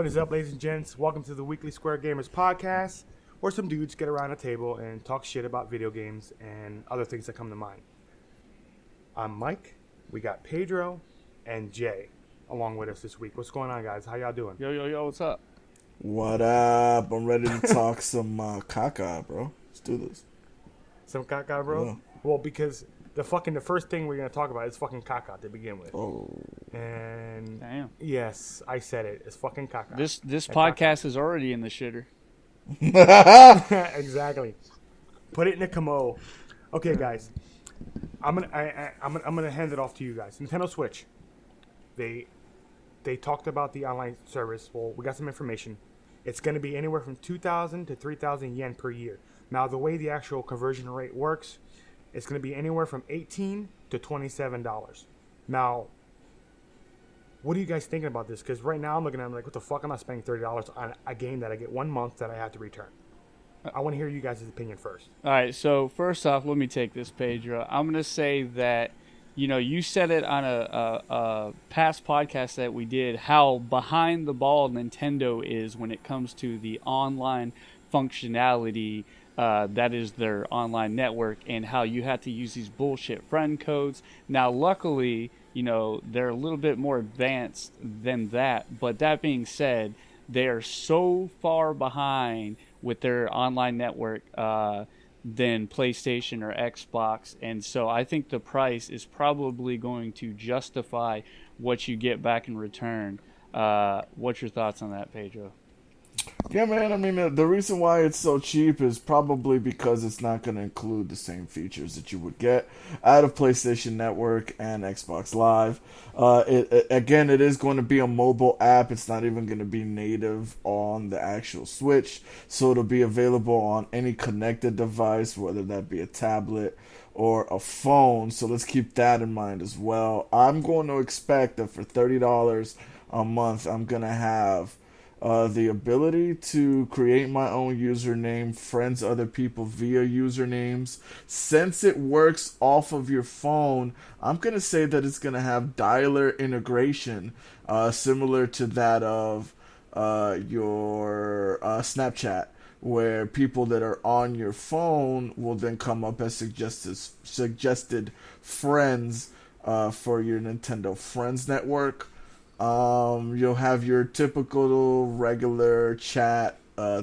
is up, ladies and gents? Welcome to the Weekly Square Gamers podcast, where some dudes get around a table and talk shit about video games and other things that come to mind. I'm Mike. We got Pedro and Jay along with us this week. What's going on, guys? How y'all doing? Yo, what's up? What up? I'm ready to talk some caca, bro. Let's do this. Some caca, bro? Yeah. Well, because the first thing we're going to talk about is fucking caca to begin with. Oh. And Damn. yes, I said it. It's fucking caca. This And podcast is already in the shitter. caca. Exactly. Put it in a Kamo. Okay, guys. I'm gonna hand it off to you guys. Nintendo Switch. They talked about the online service. Well, we got some information. It's going to be anywhere from 2,000 to 3,000 yen per year. Now, the way the actual conversion rate works, it's going to be anywhere from $18 to $27. Now, what are you guys thinking about this? Because right now I'm looking at it, I'm like, what the fuck? I'm not spending $30 on a game that I get 1 month that I have to return. I want to hear you guys' opinion first. All right, so first off, let me take this, Pedro. I'm going to say that, you said it on a past podcast that we did, how behind the ball Nintendo is when it comes to the online functionality. That is their online network, and how you have to use these bullshit friend codes. Now, luckily, they're a little bit more advanced than that. But that being said, they are so far behind with their online network than PlayStation or Xbox. And so I think the price is probably going to justify what you get back in return. What's your thoughts on that, Pedro? Yeah, man. I mean, the reason why it's so cheap is probably because it's not going to include the same features that you would get out of PlayStation Network and Xbox Live. It is going to be a mobile app. It's not even going to be native on the actual Switch. So it'll be available on any connected device, whether that be a tablet or a phone. So let's keep that in mind as well. I'm going to expect that for $30 a month, I'm going to have the ability to create my own username, friends other people via usernames. Since it works off of your phone, I'm going to say that it's going to have dialer integration, similar to that of your Snapchat, where people that are on your phone will then come up as suggested friends for your Nintendo Friends network. You'll have your typical regular chat,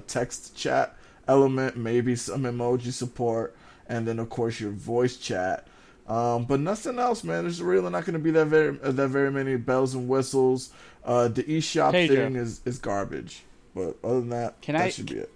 text chat element, maybe some emoji support, and then of course your voice chat. But nothing else, man. There's really not going to be that very many bells and whistles. The eShop thing is garbage. But other than that, that should be it.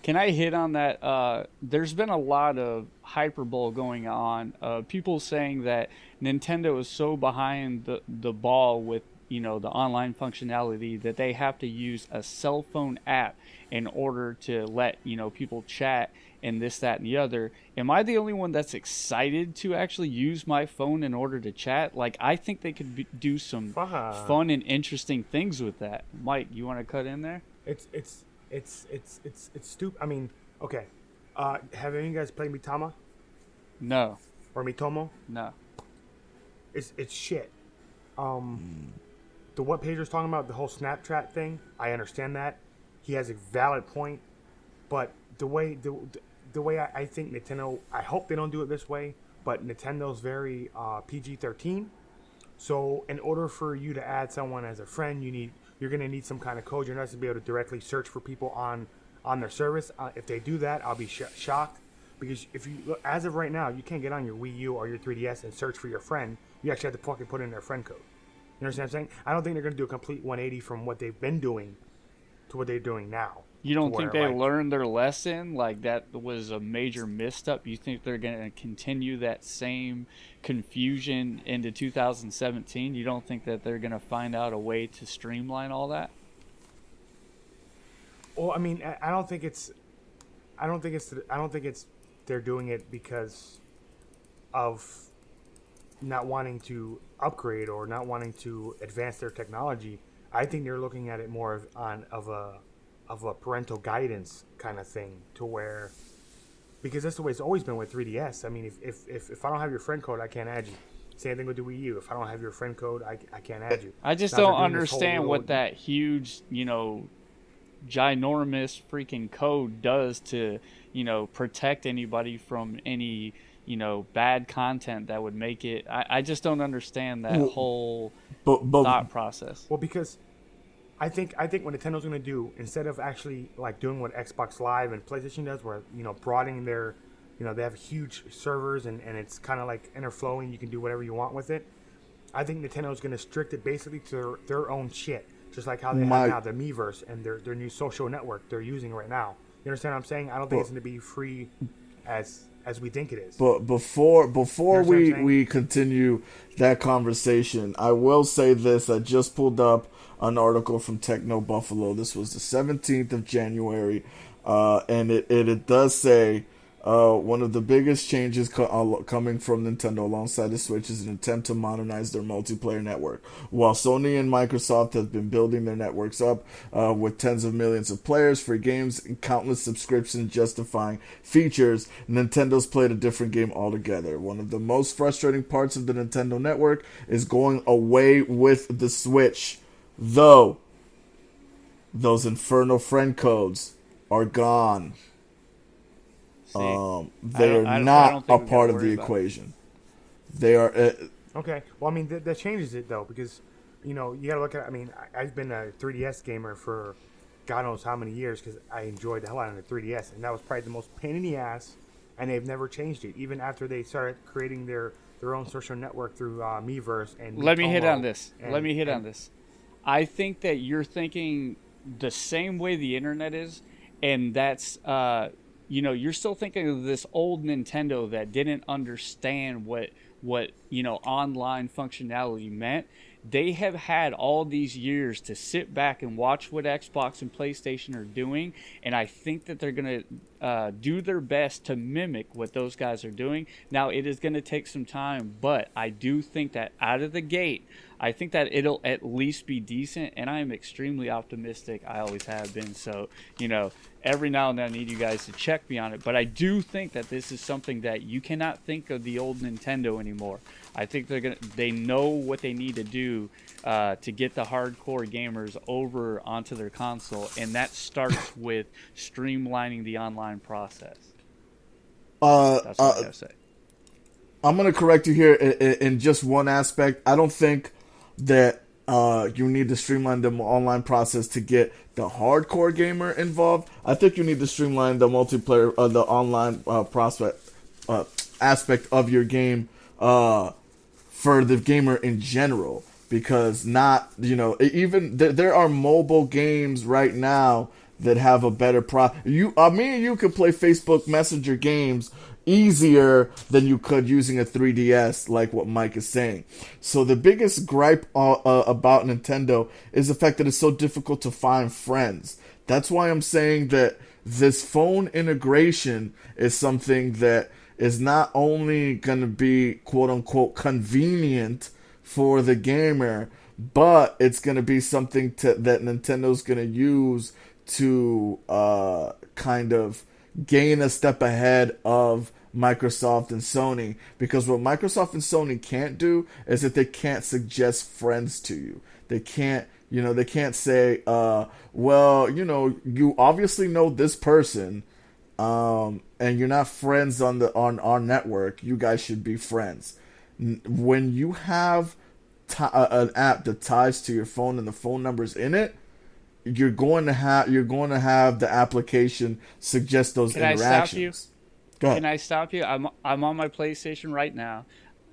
Can I hit on that? There's been a lot of hyperbole going on. People saying that Nintendo is so behind the ball with the online functionality that they have to use a cell phone app in order to let people chat and this, that, and the other. Am I the only one that's excited to actually use my phone in order to chat? Like, I think they could do some fun and interesting things with that. Mike, you want to cut in there? It's stupid. I mean, okay. Have any of you guys played Mitama? No. Or Mitomo? No. It's shit. The what Pedro's talking about, the whole Snapchat thing, I understand that. He has a valid point, but the way I think Nintendo, I hope they don't do it this way, but Nintendo's very PG-13. So in order for you to add someone as a friend, you're going to need some kind of code. You're not going to be able to directly search for people on their service. If they do that, I'll be shocked. Because if you look, as of right now, you can't get on your Wii U or your 3DS and search for your friend. You actually have to fucking put in their friend code. You understand what I'm saying? I don't think they're going to do a complete 180 from what they've been doing to what they're doing now. You don't think they learned their lesson? Like, that was a major misstep? You think they're going to continue that same confusion into 2017? You don't think that they're going to find out a way to streamline all that? Well, I mean, I don't think it's they're doing it because of not wanting to upgrade or not wanting to advance their technology. I think they're looking at it more of a parental guidance kind of thing, to where, because that's the way it's always been with 3DS. I mean, if I don't have your friend code, I can't add you. Same thing with the Wii U. If I don't have your friend code, I can't add you. I just Now they're don't doing this whole understand little- what that huge, ginormous freaking code does to, protect anybody from any, bad content that would make it. I just don't understand that whole but thought process. Well, because I think what Nintendo's going to do, instead of actually like doing what Xbox Live and PlayStation does, where broadening their, they have huge servers and it's kind of like interflowing. You can do whatever you want with it. I think Nintendo's going to restrict it basically to their own shit, just like how they have now the Miiverse and their new social network they're using right now. You understand what I'm saying? I don't think it's going to be free as we think it is. But before You know we continue that conversation, I will say this. I just pulled up an article from Techno Buffalo. This was the 17th of January, and it does say one of the biggest changes coming from Nintendo alongside the Switch is an attempt to modernize their multiplayer network. While Sony and Microsoft have been building their networks up with tens of millions of players, free games, and countless subscriptions justifying features, Nintendo's played a different game altogether. One of the most frustrating parts of the Nintendo network is going away with the Switch. Though, those infernal friend codes are gone. See, They are not a part of the equation. They are. Okay. Well, I mean, that changes it, though, because, you got to look at, I mean, I've been a 3DS gamer for God knows how many years because I enjoyed the hell out of the 3DS, and that was probably the most pain in the ass, and they've never changed it, even after they started creating their own social network through Miiverse and Let me hit Miitomo on this. and- Let me hit on this. I think that you're thinking the same way the internet is, and that's, you're still thinking of this old Nintendo that didn't understand what online functionality meant. They have had all these years to sit back and watch what Xbox and PlayStation are doing, and I think that they're going to do their best to mimic what those guys are doing. Now, it is going to take some time, but I do think that out of the gate, I think that it'll at least be decent, and I am extremely optimistic. I always have been. So, every now and then I need you guys to check me on it. But I do think that this is something that you cannot think of the old Nintendo anymore. I think they know what they need to do to get the hardcore gamers over onto their console, and that starts with streamlining the online process. That's what I gotta say. I'm going to correct you here in just one aspect. I don't think that you need to streamline the online process to get the hardcore gamer involved. I think you need to streamline the multiplayer, the online aspect of your game for the gamer in general. Because even there are mobile games right now that have a better me and you could play Facebook Messenger games easier than you could using a 3DS, like what Mike is saying. So the biggest gripe about Nintendo is the fact that it's so difficult to find friends. That's why I'm saying that this phone integration is something that is not only going to be quote-unquote convenient for the gamer, but it's going to be something that Nintendo's going to use to kind of gain a step ahead of Microsoft and Sony, because what Microsoft and Sony can't do is that they can't suggest friends to you. They can't, they can't say, you obviously know this person, and you're not friends on our network. You guys should be friends. When you have an app that ties to your phone and the phone number's in it, you're going to have the application suggest those interactions. I stop you? Go ahead. Can I stop you? I'm on my PlayStation right now.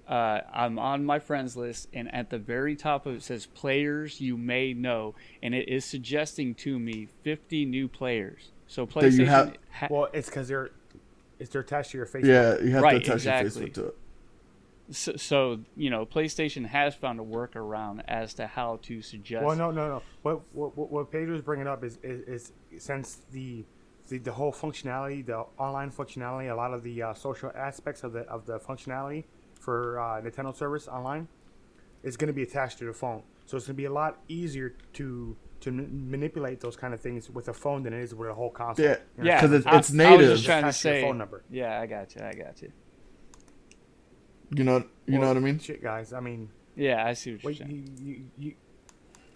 I'm on my friends list, and at the very top of it says players you may know, and it is suggesting to me 50 new players. So PlayStation. Well, it's because they're attached to your Facebook. Yeah, you have Right, to attach exactly. your Facebook to it. So PlayStation has found a workaround as to how to suggest. Well, no. What Pedro's bringing up is since the whole functionality, the online functionality, a lot of the social aspects of the functionality for Nintendo service online is going to be attached to the phone. So it's going to be a lot easier to manipulate those kind of things with a phone than it is with a whole console. Yeah, Yeah, because it's I was native. just trying to Attach your say. phone number. Yeah, I got you. You know what I mean? Shit, guys. I mean, Yeah, I see what you're wait, saying.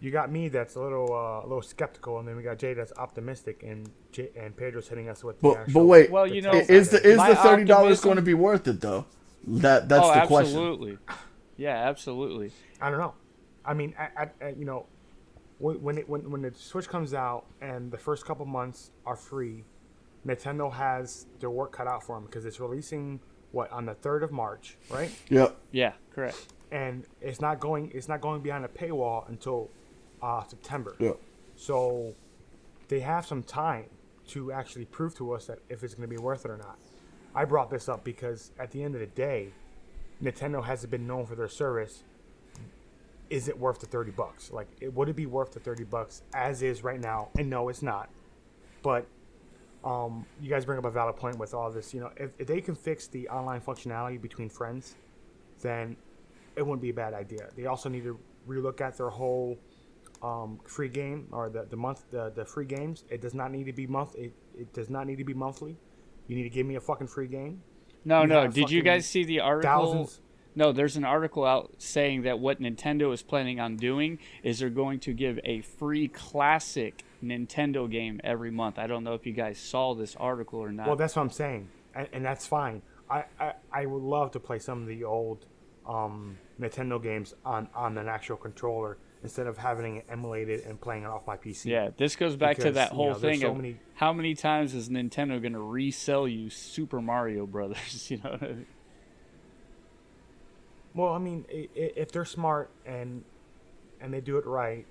you got me that's a little skeptical, and then we got Jay that's optimistic, and Pedro's hitting us with the But actual. wait, Well, the you know, tech is side the of it. My $30 optimism- going to be worth it though? That's the question. Absolutely. Yeah, absolutely. I don't know. I mean, you know, when the Switch comes out and the first couple months are free, Nintendo has their work cut out for them because it's releasing on the 3rd of March, right? Yep. Yeah, correct. And it's not going behind a paywall until September. Yep. So they have some time to actually prove to us that if it's going to be worth it or not. I brought this up because at the end of the day, Nintendo hasn't been known for their service. Is it worth the $30? Like, would it be worth the $30 as is right now? And no, it's not. But you guys bring up a valid point with all this. You know, if they can fix the online functionality between friends, then it wouldn't be a bad idea. They also need to relook at their whole free game or the free games. It does not need to be It does not need to be monthly. You need to give me a fucking free game. No, You no. have Did you fucking guys see the article? thousands. No, there's an article out saying that what Nintendo is planning on doing is they're going to give a free classic Nintendo game every month. I don't know if you guys saw this article or not. Well, that's what I'm saying, and that's fine. I would love to play some of the old Nintendo games on an actual controller instead of having it emulated and playing it off my PC. Yeah, this goes back to Because, that you whole know, there's thing so of many- how many times is Nintendo going to resell you Super Mario Brothers? You know, Well, I mean, if they're smart and they do it right,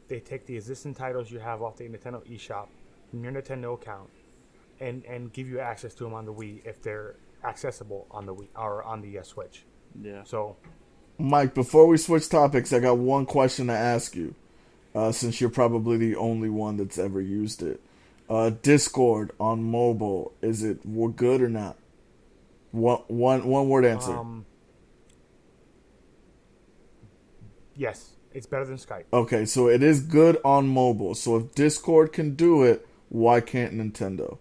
they take the existing titles you have off the Nintendo eShop from your Nintendo account and give you access to them on the Wii if they're accessible on the Wii or on the Switch. yeah. So Mike, before we switch topics, I got one question to ask you, since you're probably the only one that's ever used it. Discord on mobile, is it good or not? One word answer. yes, it's better than Skype. Okay, so it is good on mobile. So if Discord can do it, why can't Nintendo?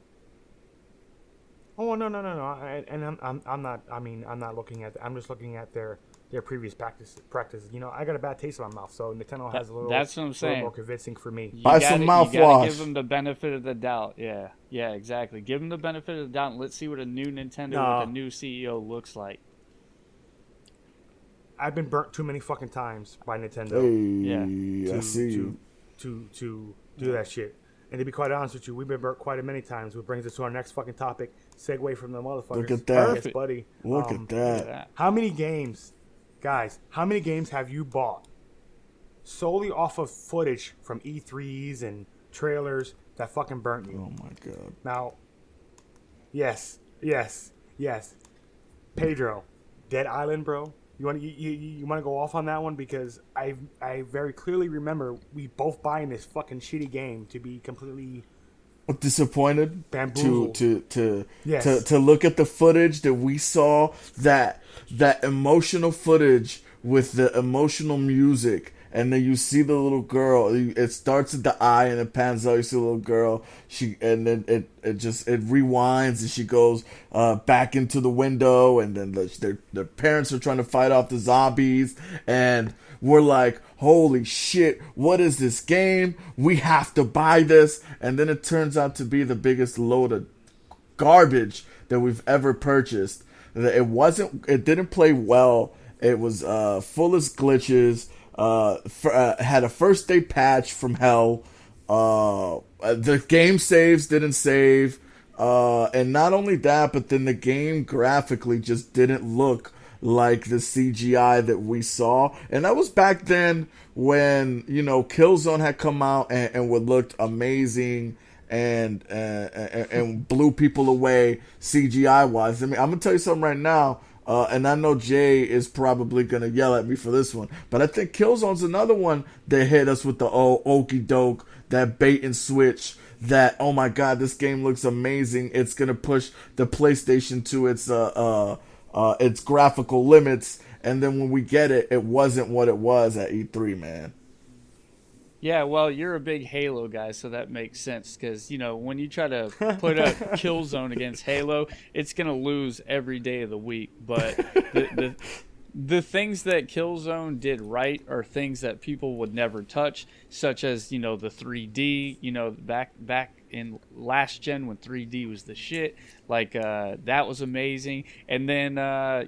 Oh no. And I'm not. I mean, I'm not looking at. I'm just looking at their previous practices. You know, I got a bad taste in my mouth, so Nintendo has a little. That's what I'm little saying. more convincing for me. You Buy some You gotta mouthwash. give them the benefit of the doubt. Yeah, yeah, exactly. Give them the benefit of the doubt, and let's see what a new Nintendo with a new CEO looks like. I've been burnt too many fucking times by Nintendo. Hey, I see you. to do that shit. And to be quite honest with you, we've been burnt quite many times, which brings us to our next fucking topic. Segue from the motherfuckers. Look at that. Yes, buddy. Look at Look at that. that. How many games, guys, how many games have you bought solely off of footage from E3s and trailers that fucking burnt you? Oh my god. Now, yes. Pedro, Dead Island, bro. You want to go off on that one because I very clearly remember we both buying this fucking shitty game to be completely Disappointed Bamboozled. to Yes. to look at the footage that we saw, that emotional footage with the emotional music, and then you see the little girl. It starts at the eye and it pans out. You see the little girl. And then it rewinds and she goes back into the window, and then their parents are trying to fight off the zombies, and we're like, holy shit, what is this game? We have to buy this. And then it turns out to be the biggest load of garbage that we've ever purchased. It didn't play well. It was full of glitches. Had a first day patch from hell. The game saves didn't save. And not only that, but then the game graphically just didn't look like the CGI that we saw. And that was back then when, Killzone had come out and would looked amazing and blew people away CGI wise. I mean, I'm gonna tell you something right now. And I know Jay is probably going to yell at me for this one, but I think Killzone's another one that hit us with the okie doke, that bait and switch, that, oh my god, this game looks amazing. It's going to push the PlayStation to its graphical limits. And then when we get it, it wasn't what it was at E3, man. Yeah, well, you're a big Halo guy, so that makes sense because, when you try to put up Killzone against Halo, it's going to lose every day of the week. But the things that Killzone did right are things that people would never touch, such as, the 3D, back in last gen when 3D was the shit. Like that was amazing. And then the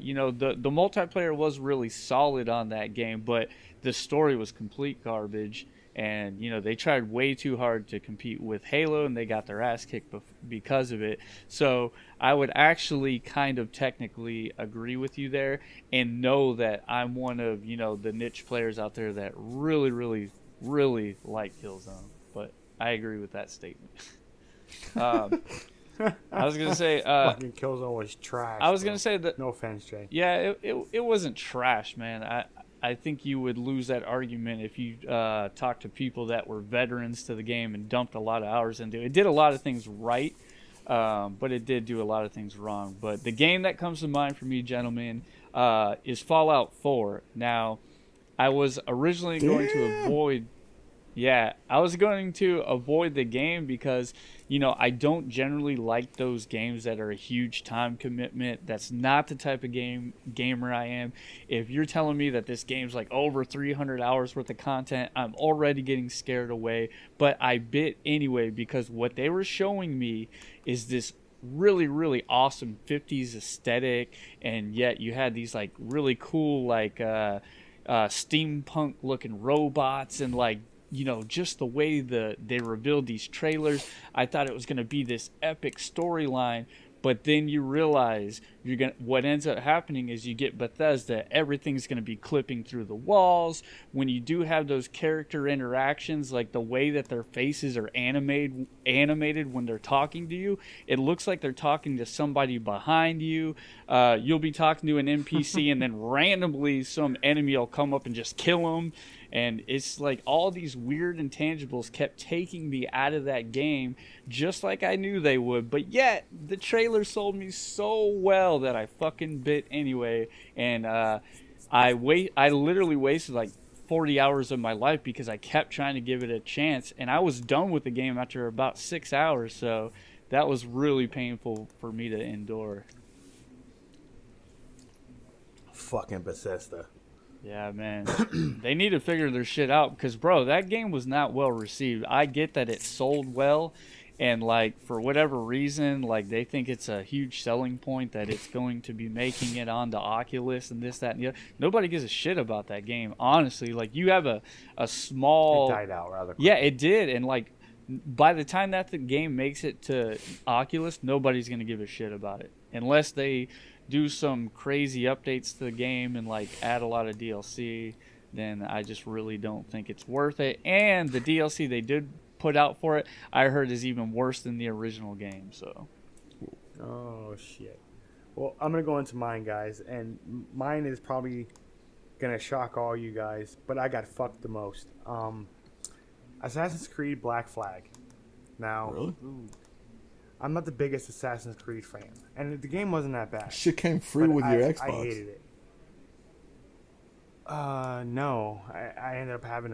multiplayer was really solid on that game, but the story was complete garbage. And they tried way too hard to compete with Halo, and they got their ass kicked because of it. So I would actually kind of technically agree with you there, and know that I'm one of the niche players out there that really, really, really like Killzone. But I agree with that statement. I was gonna say, fucking Killzone was trash. I was bro. gonna say that. No offense, Jay. Yeah, it wasn't trash, man. I think you would lose that argument if you talked to people that were veterans to the game and dumped a lot of hours into it. It did a lot of things right, but it did do a lot of things wrong. But the game that comes to mind for me, gentlemen, is Fallout 4. Now, I was originally going to avoid... Yeah, I was going to avoid the game because, I don't generally like those games that are a huge time commitment. That's not the type of gamer I am. If you're telling me that this game's like over 300 hours worth of content, I'm already getting scared away. But I bit anyway because what they were showing me is this really, really awesome 50s aesthetic, and yet you had these like really cool like steampunk looking robots and like just the way they revealed these trailers. I thought it was going to be this epic storyline, but then you realize what ends up happening is you get Bethesda, everything's going to be clipping through the walls. When you do have those character interactions, like the way that their faces are animated when they're talking to you, it looks like they're talking to somebody behind you. You'll be talking to an NPC and then randomly some enemy will come up and just kill them. And it's like all these weird intangibles kept taking me out of that game, just like I knew they would. But yet, the trailer sold me so well that I fucking bit anyway. And I literally wasted like 40 hours of my life because I kept trying to give it a chance. And I was done with the game after about 6 hours. So that was really painful for me to endure. Fucking Bethesda. Yeah, man. They need to figure their shit out because, bro, that game was not well received. I get that it sold well, and, like, for whatever reason, like, they think it's a huge selling point that it's going to be making it onto Oculus and this, that, and the other. Nobody gives a shit about that game, honestly. Like, you have a small... It died out rather quickly. Yeah, it did, and, like, by the time that the game makes it to Oculus, nobody's going to give a shit about it. Unless they... do some crazy updates to the game and like add a lot of DLC, then I just really don't think it's worth it. And the DLC they did put out for it, I heard, is even worse than the original game. So, oh shit. Well, I'm gonna go into mine, guys, and mine is probably gonna shock all you guys, but I got fucked the most. Assassin's Creed Black Flag. Now, Really? I'm not the biggest Assassin's Creed fan, and the game wasn't that bad. Shit came free with your Xbox. I hated it. No, I ended up having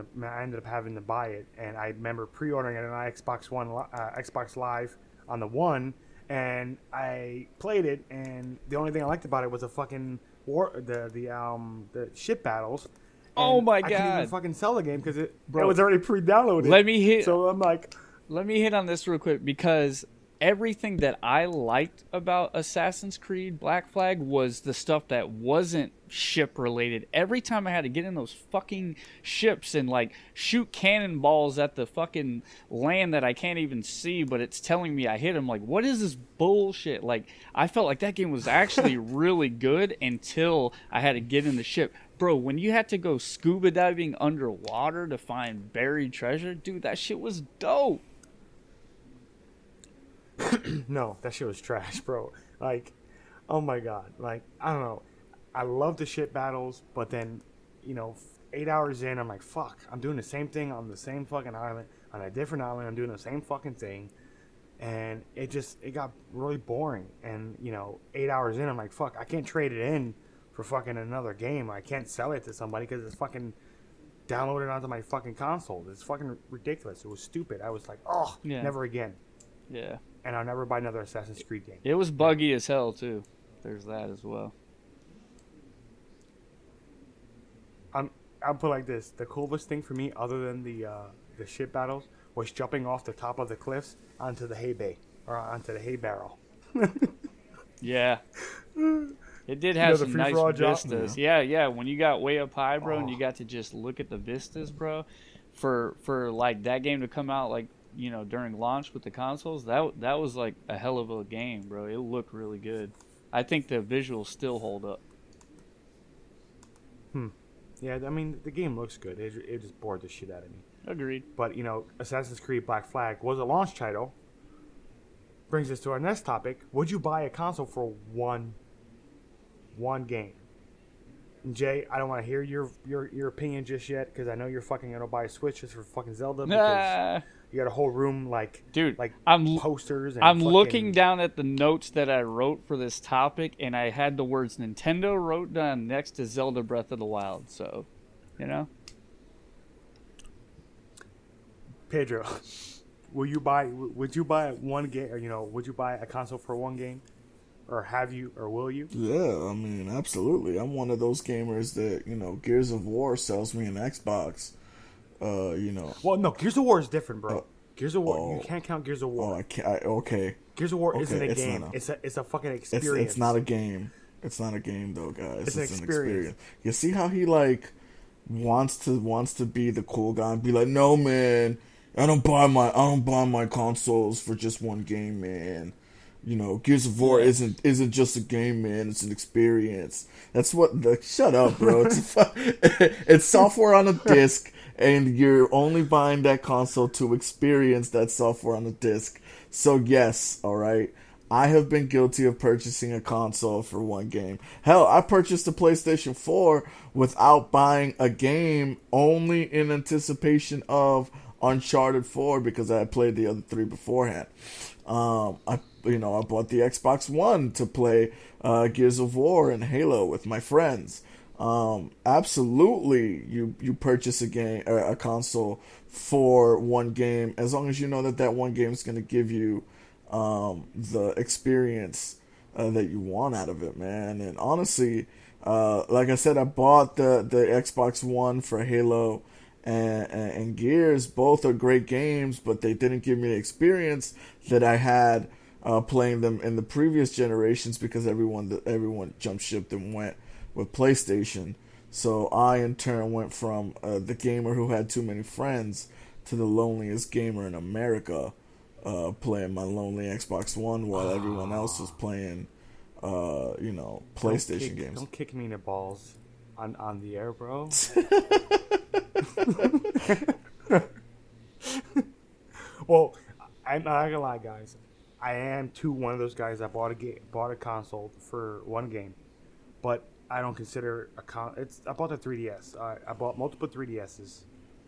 to buy it, and I remember pre-ordering it on Xbox Live on the one, and I played it, and the only thing I liked about it was the fucking the ship battles. oh my I couldn't even god! fucking sell the game because it Bro, was already pre-downloaded. Let me hit. So I'm like, Let me hit on this real quick because everything that I liked about Assassin's Creed Black Flag was the stuff that wasn't ship related. Every time I had to get in those fucking ships and like shoot cannonballs at the fucking land that I can't even see, but it's telling me I hit them. Like, what is this bullshit? Like, I felt like that game was actually really good until I had to get in the ship. Bro, when you had to go scuba diving underwater to find buried treasure, dude, that shit was dope. no, that shit was trash, bro. Like, oh my god. Like, I don't know. I love the ship battles, but then, 8 hours in, I'm like, fuck. I'm doing the same thing on the same fucking island, on a different island. I'm doing the same fucking thing. And it got really boring. And, 8 hours in, I'm like, fuck, I can't trade it in for fucking another game. I can't sell it to somebody because it's fucking download it onto my fucking console. It's fucking ridiculous. It was stupid. I was like, oh, Yeah. never again. Yeah. And I'll never buy another Assassin's Creed game. It was buggy as hell too. There's that as well. I'll put it like this: the coolest thing for me, other than the ship battles, was jumping off the top of the cliffs onto the hay bay or onto the hay barrel. Yeah. It did have the some nice free-for-all jump? vistas. Yeah. When you got way up high, bro, and you got to just look at the vistas, bro, for like that game to come out like, you know, during launch with the consoles, that was like a hell of a game, bro. It looked really good. I think the visuals still hold up. Yeah, I mean the game looks good. It just bored the shit out of me. Agreed. But you know, Assassin's Creed Black Flag was a launch title. Brings us to our next topic: would you buy a console for one game? And Jay, I don't want to hear your opinion just yet because I know you're fucking gonna buy a Switch just for fucking Zelda because Nah. you got a whole room Dude, like I'm posters. And I'm fucking, looking down at the notes that I wrote for this topic, and I had the words Nintendo wrote down next to Zelda Breath of the Wild. So, you know, Pedro, would you buy one game? Or, you know, would you buy a console for one game, or have you, or will you? Yeah, I mean, absolutely. I'm one of those gamers that, you know, Gears of War sells me an Xbox. You know. Well, no, Gears of War is different, bro. Gears of War, oh. you can't count Gears of War. Oh, I can't. Okay. Gears of War Okay, isn't a it's game. not It's a fucking It's experience. it's not a game. It's not a game though, guys. It's an experience. You see how he like wants to be the cool guy and be like, no man, I don't buy my consoles for just one game, man. You know, Gears of War isn't just a game, man. It's an experience. That's what. Shut up, bro. It's software on a disc, and you're only buying that console to experience that software on a disc. So yes, all right. I have been guilty of purchasing a console for one game. Hell, I purchased a PlayStation 4 without buying a game, only in anticipation of Uncharted 4 because I had played the other three beforehand. I bought the Xbox One to play Gears of War and Halo with my friends. Absolutely, you purchase a console for one game as long as you know that one game is going to give you the experience that you want out of it, man. And honestly, like I said, I bought the Xbox One for Halo and Gears. Both are great games, but they didn't give me the experience that I had playing them in the previous generations because everyone jumped ship and went with PlayStation. So I in turn went from the gamer who had too many friends to the loneliest gamer in America, playing my lonely Xbox One while everyone else was playing PlayStation games. Don't kick me in the balls on the air, bro. Well, I'm not gonna lie, guys. I am one of those guys that bought a console for one game, but I don't consider I bought the 3DS. I bought multiple 3DSs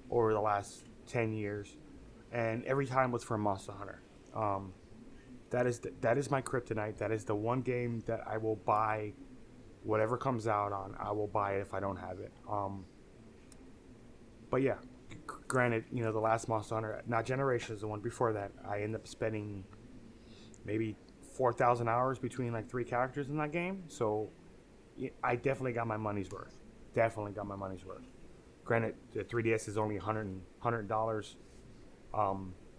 over the last 10 years, and every time was for Monster Hunter. That is my kryptonite. That is the one game that I will buy, whatever comes out on. I will buy it if I don't have it. But yeah, granted, you know, the last Monster Hunter, not Generations, the one before that, I ended up spending maybe 4,000 hours between like 3 characters in that game. So I definitely got my money's worth. Granted, the 3DS is only $100.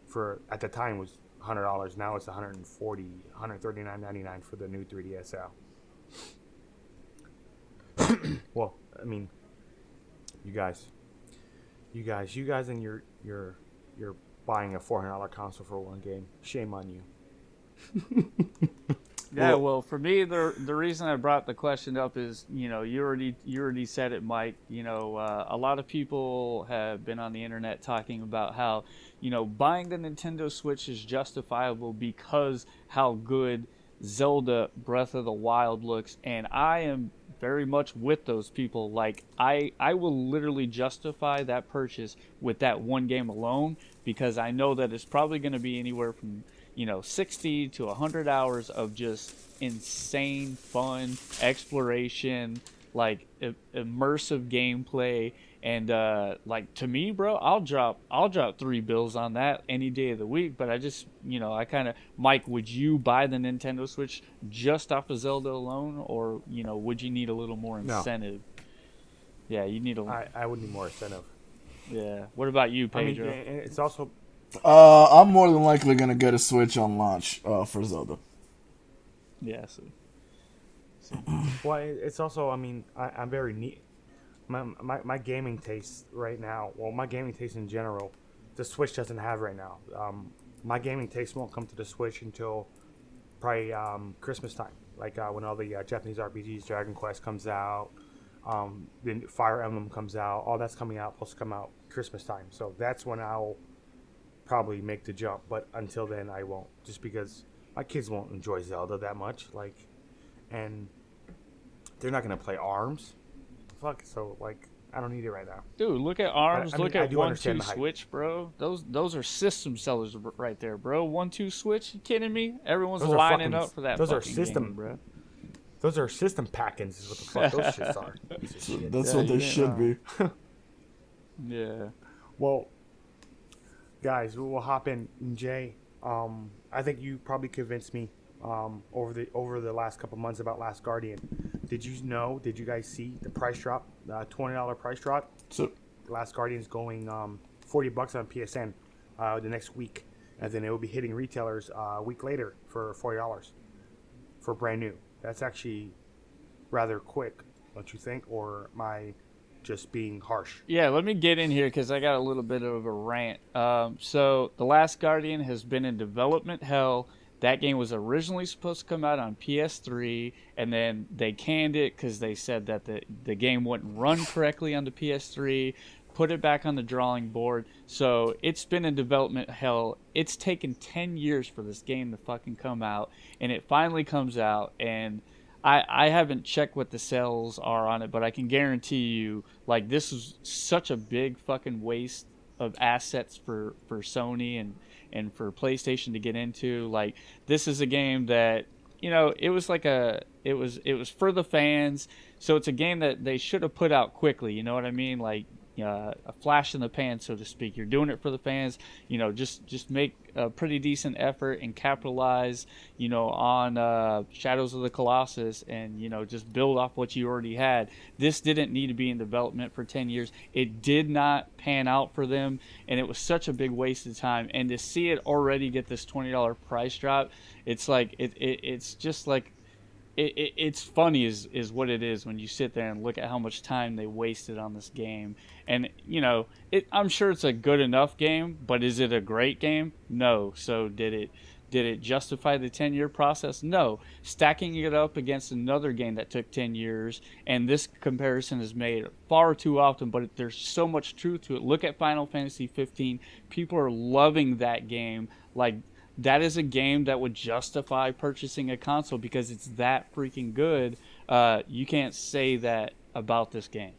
For at the time was $100. Now it's $139.99 for the new 3DS XL. Well, I mean, you guys, and you're buying a $400 console for one game. Shame on you. Yeah, well, for me, the reason I brought the question up is, you know, you already said it, Mike. You know, a lot of people have been on the internet talking about how, you know, buying the Nintendo Switch is justifiable because how good Zelda Breath of the Wild looks, and I am very much with those people. Like, I will literally justify that purchase with that one game alone because I know that it's probably going to be anywhere from 60 to 100 hours of just insane fun exploration, like immersive gameplay. And like to me, bro, I'll drop $3 on that any day of the week. But I just, I kind of, Mike, would you buy the Nintendo Switch just off of Zelda alone, or would you need a little more No. incentive? Yeah, you need a. I would need more incentive. Yeah. What about you, I mean, Pedro? it's also I'm more than likely gonna get a Switch on launch for Zelda. Yeah. So. well, it's also. I mean, I'm very neat. My gaming taste right now. Well, my gaming taste in general, the Switch doesn't have right now. My gaming taste won't come to the Switch until probably Christmas time, like when all the Japanese RPGs, Dragon Quest comes out, then Fire Emblem comes out. All that's coming out, supposed to come out Christmas time. So that's when I'll probably make the jump. But until then, I won't, just because my kids won't enjoy Zelda that much. Like, and they're not gonna play ARMS. Fuck. So like, I don't need it right now. Dude, look at ARMS. I mean, look I at do 1-2 understand the hype. Switch, bro. Those are system sellers right there, bro. 1-2 Switch. You kidding me? Everyone's Those are lining fucking- up for that. those are fucking system- game, bro. Those are system pack-ins, is what the fuck those shits are. Piece of shit. That's Yeah, what they you should be. Yeah. Well, guys, we'll hop in. Jay, I think you probably convinced me over the last couple months about Last Guardian. Did you guys see the price drop, $20 price drop? So, Last Guardian's going $40 on PSN the next week, and then it will be hitting retailers a week later for $40 for brand new. That's actually rather quick, don't you think? Or am I just being harsh? Yeah, let me get in here because I got a little bit of a rant. So, The Last Guardian has been in development hell. That game was originally supposed to come out on PS3, and then they canned it because they said that the game wouldn't run correctly on the PS3, put it back on the drawing board. So, it's been in development hell. It's taken 10 years for this game to fucking come out, and it finally comes out, and I haven't checked what the sales are on it, but I can guarantee you, like, this is such a big fucking waste of assets for Sony and for PlayStation to get into. Like, this is a game that, it was like it was for the fans, so it's a game that they should have put out quickly, you know what I mean? Like, a flash in the pan, so to speak. You're doing it for the fans, just make a pretty decent effort and capitalize, on Shadows of the Colossus, and, just build off what you already had. This didn't need to be in development for 10 years. It did not pan out for them, and it was such a big waste of time. And to see it already get this $20 price drop, it's like, it's just like, it's funny is what it is when you sit there and look at how much time they wasted on this game. And I'm sure it's a good enough game, but is it a great game? No. So did it justify the 10-year process? No. Stacking it up against another game that took 10 years, and this comparison is made far too often, but there's so much truth to it. Look at Final Fantasy 15. People are loving that game. Like, that is a game that would justify purchasing a console because it's that freaking good. You can't say that about this game.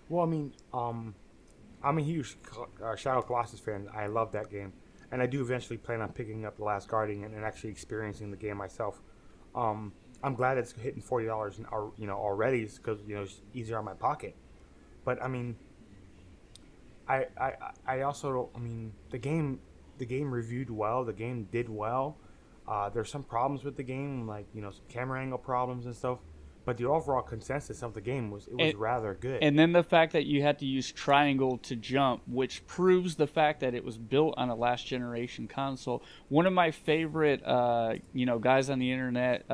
Well, I mean, I'm a huge Shadow Colossus fan. I love that game, and I do eventually plan on picking up The Last Guardian and actually experiencing the game myself. I'm glad it's hitting $40, already, because it's easier on my pocket. But I mean, I also don't. I mean, the game reviewed well. The game did well. There's some problems with the game, like some camera angle problems and stuff. But the overall consensus of the game was rather good. And then the fact that you had to use triangle to jump, which proves the fact that it was built on a last generation console. One of my favorite, guys on the internet,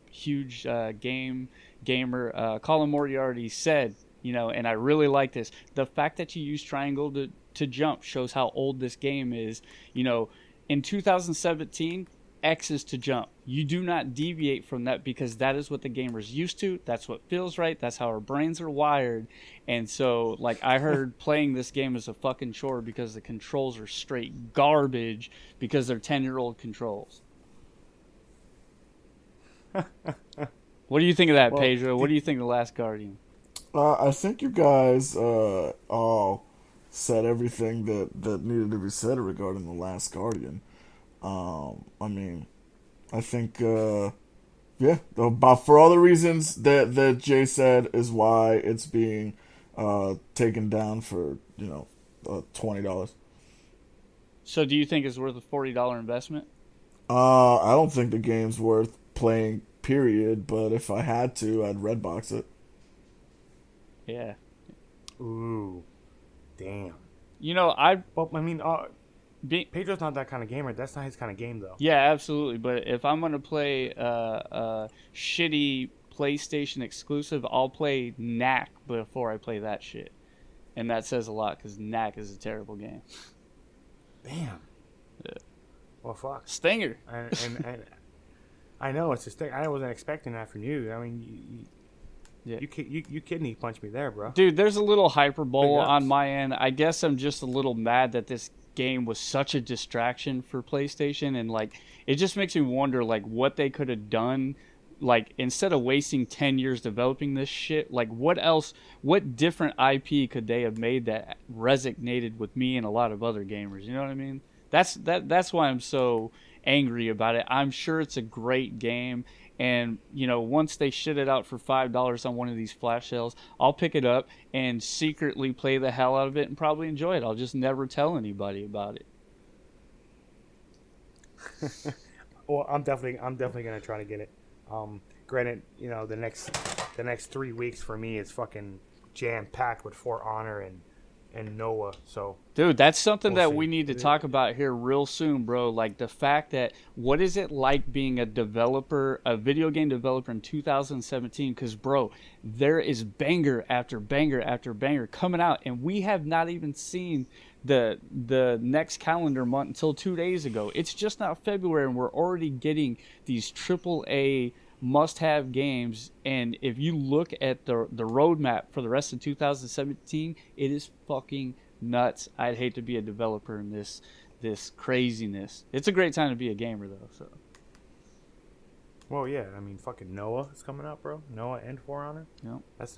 huge gamer, Colin Moriarty said, and I really like this. The fact that you use triangle to jump shows how old this game is. In 2017, X is to jump. You do not deviate from that because that is what the gamer's used to. That's what feels right. That's how our brains are wired. And so, like, I heard playing this game is a fucking chore because the controls are straight garbage because they're 10-year-old controls. What do you think of that, Pedro? What do you think of The Last Guardian? I think you guys all said everything that needed to be said regarding The Last Guardian. I mean, I think the Yeah, about for all the reasons that Jay said is why it's being taken down for $20. So do you think it's worth a $40 investment? I don't think the game's worth playing. Period. But if I had to, I'd Redbox it. Yeah. Ooh, damn. Well, I mean, Be, Pedro's not that kind of gamer. That's not his kind of game, though. yeah, absolutely. But if I'm gonna play a shitty PlayStation exclusive, I'll play Knack before I play that shit, and that says a lot because Knack is a terrible game. Damn. Yeah. Well, fuck. Stinger. And I know it's a thing. I wasn't expecting that from you. I mean, Yeah. you kidney punched me there, bro. Dude, there's a little hyperbole Big ups. on my end. I guess I'm just a little mad that this game was such a distraction for PlayStation, and like it just makes me wonder like what they could have done, like instead of wasting 10 years developing this shit, like what different IP could they have made that resonated with me and a lot of other gamers, you know what I mean? That's why I'm so angry about it. I'm sure it's a great game, and once they shit it out for $5 on one of these flash sales, I'll pick it up and secretly play the hell out of it and probably enjoy it. I'll just never tell anybody about it. Well, I'm definitely gonna try to get it. Granted, the next 3 weeks for me is fucking jam packed with For Honor and Noah. So, Dude, that's something We'll that see. we need to talk about here real soon, bro. Like the fact that what is it like being a video game developer in 2017? Because, bro, there is banger after banger after banger coming out, and we have not even seen the next calendar month until 2 days ago. It's just now February, and we're already getting these AAA must-have games. And if you look at the roadmap for the rest of 2017, it is fucking nuts. I'd hate to be a developer in this craziness. It's a great time to be a gamer, though. So well, yeah. I mean, fucking Noah is coming out, bro. Noah and For Honor. Yep. That's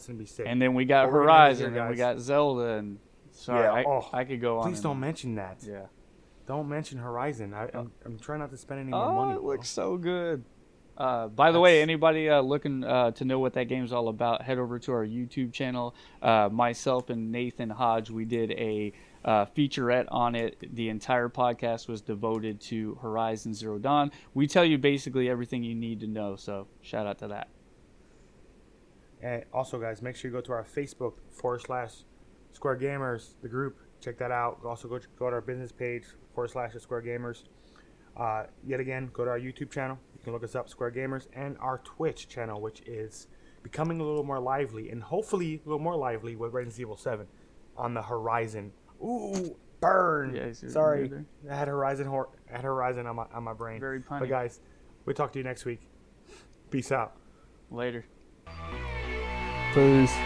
gonna be sick. and then we got What we're gonna do here, Horizon, and we guys- got Zelda, and sorry, Yeah, I could go on. Please and don't on. mention that. Yeah. Don't mention Horizon. I'm trying not to spend any more Oh, money. it bro. looks so good. By the way, That's- anybody looking to know what that game's all about, head over to our YouTube channel. Myself and Nathan Hodge, we did a featurette on it. The entire podcast was devoted to Horizon Zero Dawn. We tell you basically everything you need to know, so shout out to that. And also, guys, make sure you go to our Facebook /Square Gamers, the group. Check that out. Also, go to our business page /Square Gamers. Yet again, go to our YouTube channel. You can look us up, Square Gamers, and our Twitch channel, which is becoming a little more lively, and hopefully a little more lively with Resident Evil 7 on the Horizon. Ooh, burn! Yeah, I see what you Sorry, did I had Horizon on my brain. Very punny. But guys, we'll talk to you next week. Peace out. Later. Peace.